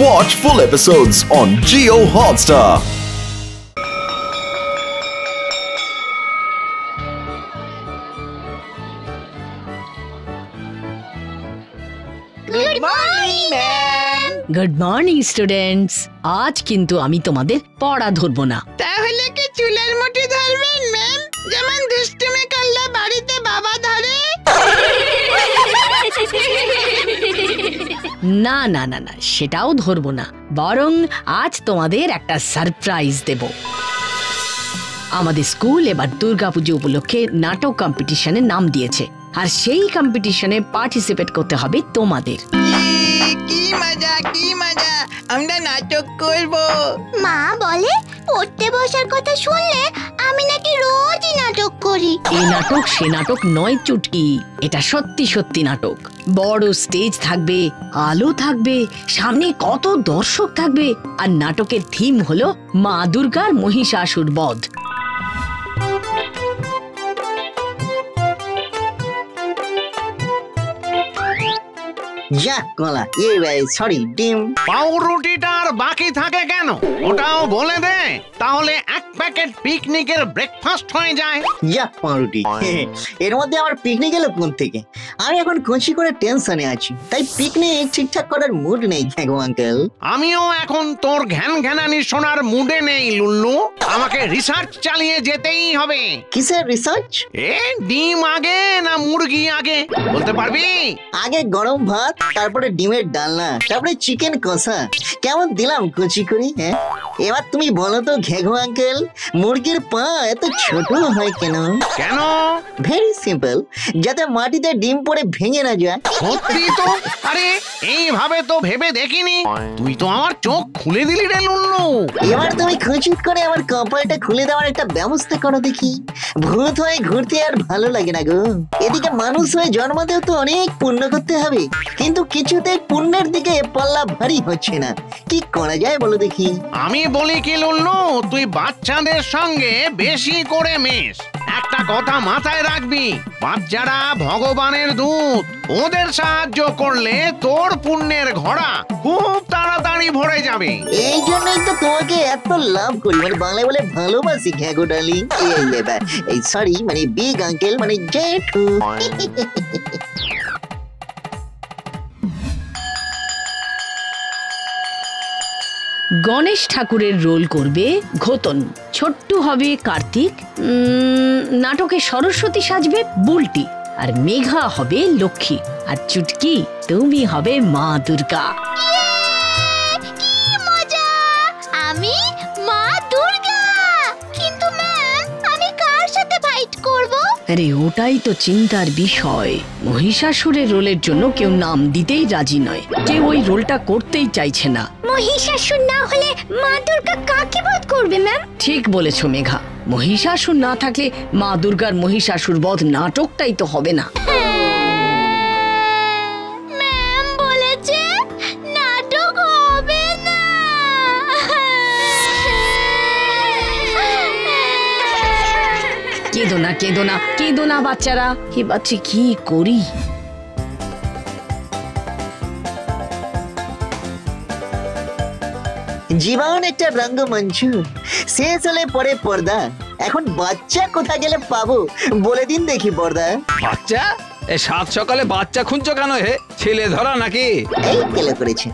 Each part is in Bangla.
Watch full episodes on Jio Hotstar. Good morning, ma'am. Good morning students. আজ কিন্তু আমি তোমাদের পড়া ধরবো না। তাহলে কি চুলের মুঠি ধরবেন ম্যাম, যেমন দুষ্টুমি করলে বাড়িতে বাবা ধরে? না না না না, সেটাও ধরবো না, বরং আজ তোমাদের একটা সারপ্রাইজ দেব। আমাদের স্কুল এবার দুর্গাপুজো উপলক্ষে নাটক কম্পিটিশনে নাম দিয়েছে, আর সেই কম্পিটিশনে পার্টিসিপেট করতে হবে তোমাদের। কি মজা, কি মজা, আমরা নাটক করব। মা বলে পড়তে বসার কথা শুনলে আমি নাকি রোজই নাটক করি। এই নাটক সে নাটক নয় চুটকি, এটা সত্যি সত্যি নাটক। বড় স্টেজ থাকবে, আলো থাকবে, সামনে কত দর্শক থাকবে, আর নাটকের থিম হলো মা দুর্গার মহিষাসুর বধ। সরি ডিম। পাউরুটিটা আর বাকি থাকে কেন, ওটাও বলে দে, তাহলে এক প্যাকেট পিকনিকের ব্রেকফাস্ট হয়ে যায়। পাউরুটি এর মধ্যে আমার পিকনিক এলো কোন থেকে? আমি এখন খুশি করে টেনশনে আছি, তাই পিকনিক ঠিকঠাক করার মুড নেই আঙ্কেল। আমিও এখন তোর ঘ্যান ঘ্যানানি শোনার মুডে নেই লুল্লু, আমাকে রিসার্চ চালিয়ে যেতেই হবে। কিসের রিসার্চ? ডিম আগে না মুরগি আগে বলতে পারবি? আগে গরম ভাত, তারপরে ডিমের ডালনা, তারপরে চিকেন কষা। কেমন দিলাম কুচি করি? হ্যাঁ, এবার তুমি বলো তো ঘেঘো আঙ্কেল, মুরগির পা এত ছোট হয় কেন? কেন? ভেরি সিম্পল, যাতে মাটিতে ডিম পড়ে ভেঙে না যায়। সত্যি তো, আরে এইভাবে তো ভেবে দেখিনি, তুই তো আমার চোখ খুলে দিলি রে লুল্লু। এবার তুমি খুঁচিত করে আমার কপালটা খুলে দেওয়ার একটা ব্যবস্থা করো দেখি। ভূত হয়ে ঘুরতে আর ভালো লাগে না গো। এদিকে মানুষ হয়ে জন্মাতেও তো অনেক পুণ্য করতে হবে, কিন্তু কিছুতেই পুণ্যের দিকে পাল্লা ভারী হচ্ছে না। কি করা যায় বলো দেখি? আমি বলি কি লুল্লু, তুই বাচ্চাদের সঙ্গে বেশি করে মেশ। একটা কথা মাথায় রাখবি, বাচ্চারা ভগবানের দূত, ওদের সাহায্য করলে তোর পুণ্যের ঘোড়া খুব তাড়াতাড়ি ভরে যাবে। এই জন্যই তো তোমাকে এত লাভ করি, মানে বাংলায় বলে ভালোবাসি ঘ্যাগো ডালি। এই সরি, মানে বিগ আঙ্কেল, মানে জেঠু। গণেশ ঠাকুরের রোল করবে ঘোতন, ছোট্টু হবে কার্তিক, নাটকে সরস্বতী সাজবে বুলটি, আর মেঘা হবে লক্ষ্মী, আর চুটকি তুমি হবে মা দুর্গা। কি মজা! আমি মা দুর্গা। কিন্তু ম্যাম, আমি কার সাথে ফাইট করব? আরে ওটাই তো চিন্তার বিষয়। মহিষাসুরের রোলের জন্য কেউ নাম দিতেই রাজি নয়, কেউ ওই রোলটা করতেই চাইছে না। মহিষাসুর না হলে মা দুর্গা কাকে বধ করবে ম্যাম? ঠিক বলেছো মেঘা, মহিষাসুর না থাকলে মা দুর্গার মহিষাসুর বধ নাটকটাই তো হবে না। ম্যাম বলেছে নাটক হবে না। কেঁদো না, কেঁদো না, কেঁদো না বাচ্চারা, এবার কি করি? জীবন একটা রঙ্গমঞ্চ, শেষ হলে পরে পর্দা। এখন বাচ্চা কোথা গেলে পাবো বলে দিন দেখি পর্দা। বাচ্চা? এ সাত সকালে বাচ্চা খুঁজছো কেন হে? ছেলে ধরা নাকি? এই কেলে করেছে?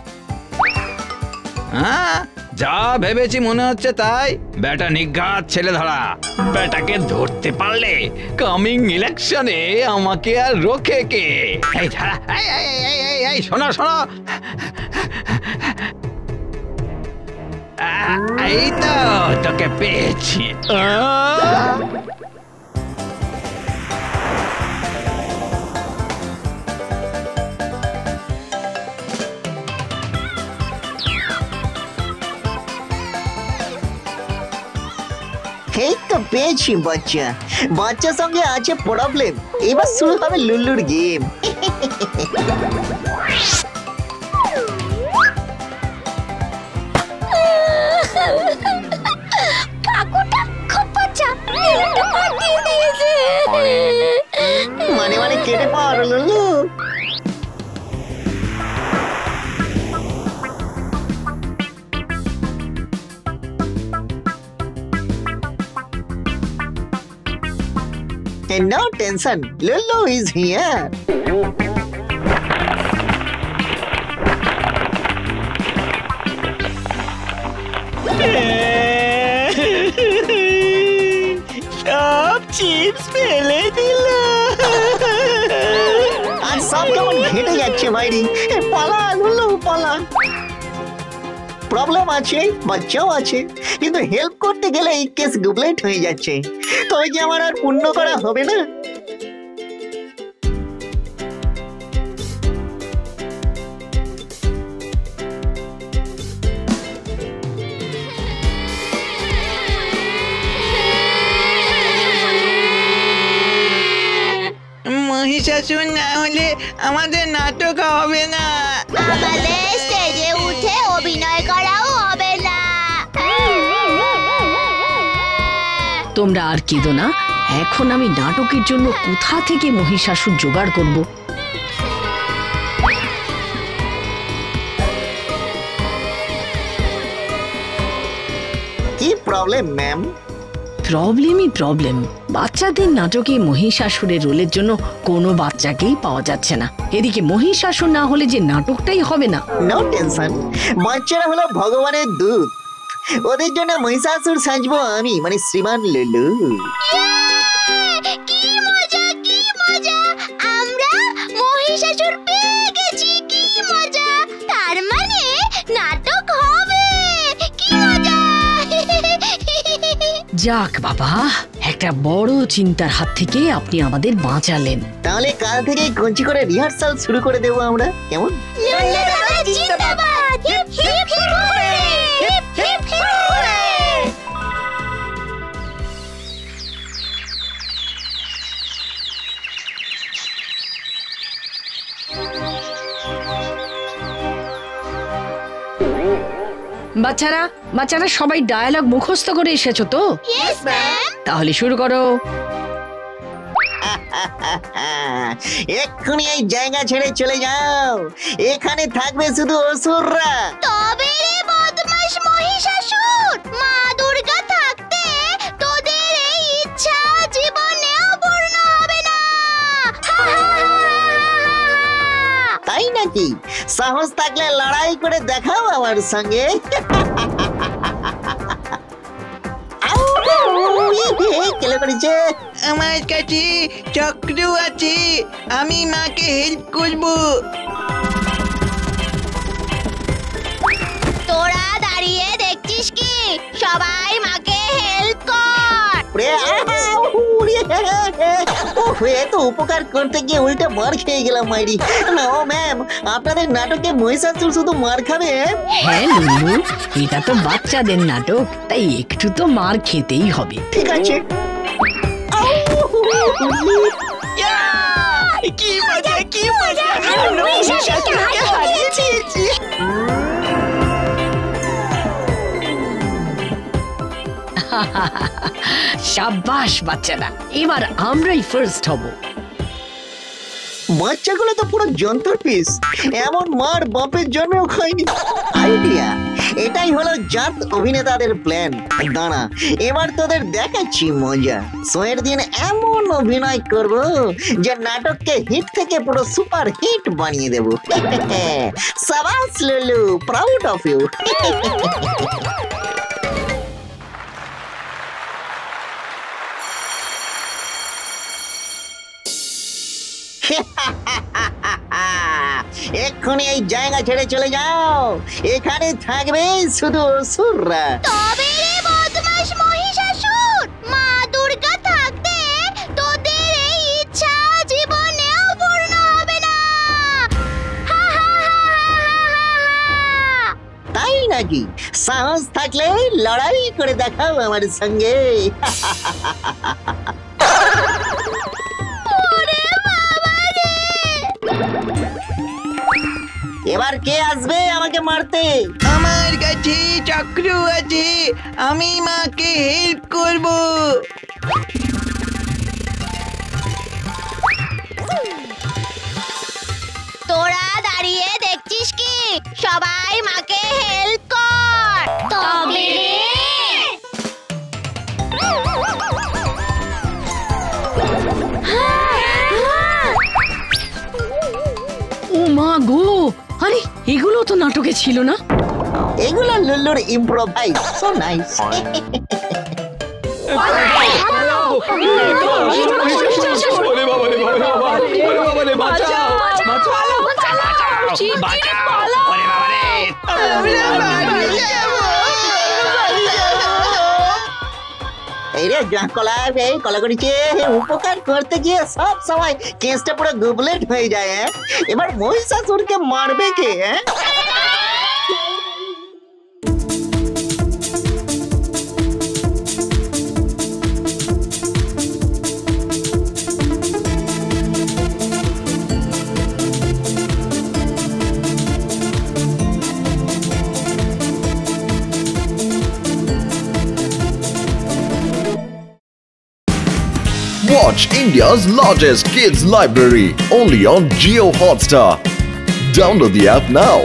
হ্যাঁ, যা ভেবেছি মনে হচ্ছে তাই। বেটা নিঘাত ছেলে ধরা। বেটাকে ধরতে পারলে কামিং ইলেকশনে আমাকে আর রোখে কে? এই ধরা, এই শোনো শোনো, এই তো তোকে পেয়েছি। এই তো পেয়েছি বাচ্চা। বাচ্চার সঙ্গে আছে প্রবলেম, এবার শুরু হবে লুল্লুর গেম। কাকুটা খুব বাচ্চা, পাঠিয়ে দিয়েছে। মানে কেটে পারো Lullu. No tension, Lulu is here. সব চিপস ফেলে দিল। আর সব কেমন ঘেটে যাচ্ছে বাইরে। পালা লুলু পালা। প্রবলেম আছে, বাচ্চাও আছে, কিন্তু হেল্প করতে গেলে এই কেস ডুপ্লেট হয়ে যাচ্ছে। তো ওই যে আমার আর পূর্ণ করা হবে না। মহিষাসুর না হলে আমাদের নাটক হবে না। আমাদের স্টেজে উঠে অভিনয় করাও হবে না। তোমরা আর কেঁদো না। এখন আমি নাটকের জন্য কোথা থেকে মহিষাসুর জোগাড় করব? কি প্রবলেম ম্যাম? প্রবলেমই প্রবলেম। বাচ্চাদের নাটকে মহিষাসুরের রোলের জন্য কোনো বাচ্চাকেই পাওয়া যাচ্ছে না। এদিকে মহিষাসুর না হলে যে নাটকটাই হবে না। নো টেনশন, বাচ্চারা হলো ভগবানের দূত, ওদের জন্য মহিষাসুর সাজবো আমি, মানে শ্রীমান লুলু। কি মজা কি মজা, আমরা মহিষাসুর পেয়ে গেছি। কি মজা, তার মানে নাটক হবে। কি মজা। যাক বাবা, একটা বড় চিন্তার হাত থেকে আপনি আমাদের বাঁচালেন। তাহলে কাল থেকে কঞ্চি করে রিহার্সাল শুরু করে দেবো আমরা, কেমন? লুল্লু দাদা জিন্দাবাদ। Hip hip hip hurray, hip hip hip hurray. বাচ্চারা বাচ্চারা সবাই ডায়ালগ মুখস্থ করে এসেছো তো? Yes ma'am. তাহলে শুরু করো। এক্ষুনি এই জায়গা ছেড়ে চলে যাও, এখানে থাকবে শুধু অসুররা। তবে রে বদমাশ মহিষাসুর, মা দুর্গা থাকতে তোদের এই ইচ্ছা জীবনেও পূর্ণ হবে না। তাই নাকি? সাহস থাকলে লড়াই করে দেখাও আমার সঙ্গে। কেলে করেছে? আমার কাছে চক্র আছে, আমি মাকে হেল্প করব। তোরা দাঁড়িয়ে দেখছিস কি? সবাই মাকে হেল্প কর। তো উপকার করতে গিয়ে উল্টে মার খেয়ে গেলাম মাইরি। না ও ম্যাম, আপনাদের নাটকে মহিষাসুর শুধু মার খাবে? হ্যাঁ লুলু, এটা তো বাচ্চাদের নাটক, তাই একটু তো মার খেতেই হবে। ঠিক আছে। কি মজা কি মজা, মহিষাসুরকে হারিয়েছি। সাব্বাস বাচ্চারা, এবার আমরাই ফার্স্ট হব। বাচ্চাগুলো তো পুরো যন্ত্র পিস, এমন মার বাপের জন্মেও খায়নি। আইডিয়া, এটাই হলো জাত অভিনেতাদের প্ল্যান। দাঁড়া, এবার তোদের দেখাচ্ছি মজা। শোয়ের দিন এমন অভিনয় করব যে নাটককে হিট থেকে পুরো সুপার হিট বানিয়ে দেব। সাবাস লুলু, প্রাউড অফ ইউ। এক্ষুনি এই জায়গা ছেড়ে চলে যাও, এখানে থাকবে শুধু অসুররা। তবে রে বদমাশ মহিষাসুর, মা দুর্গা থাকতে তোদের এই ইচ্ছা জীবনেও পূর্ণ হবে না। তাই নাকি? সাহস থাকলে লড়াই করে দেখাও আমার সঙ্গে। এবার কে আসবে আমাকে মারতে? আমার কাছে চক্র আছে, আমি মাকে হেল্প করব। তোরা দাঁড়িয়ে দেখছিস কি? সবাই মাকে হেল্প কর। তবে রে গো, আরে এগুলো তো নাটকে ছিল না। এগুলো লুল্লুর ইম্প্রোভাইজ, সো নাইস। এই রে কলা, এই কলা করেছে উপকার করতে গিয়ে সব সময় কেসটা পুরো গুবলেট হয়ে যায়। এবার মহিষাসুরকে মারবে কে? Watch India's largest kids library only on Jio Hotstar. Download the app now.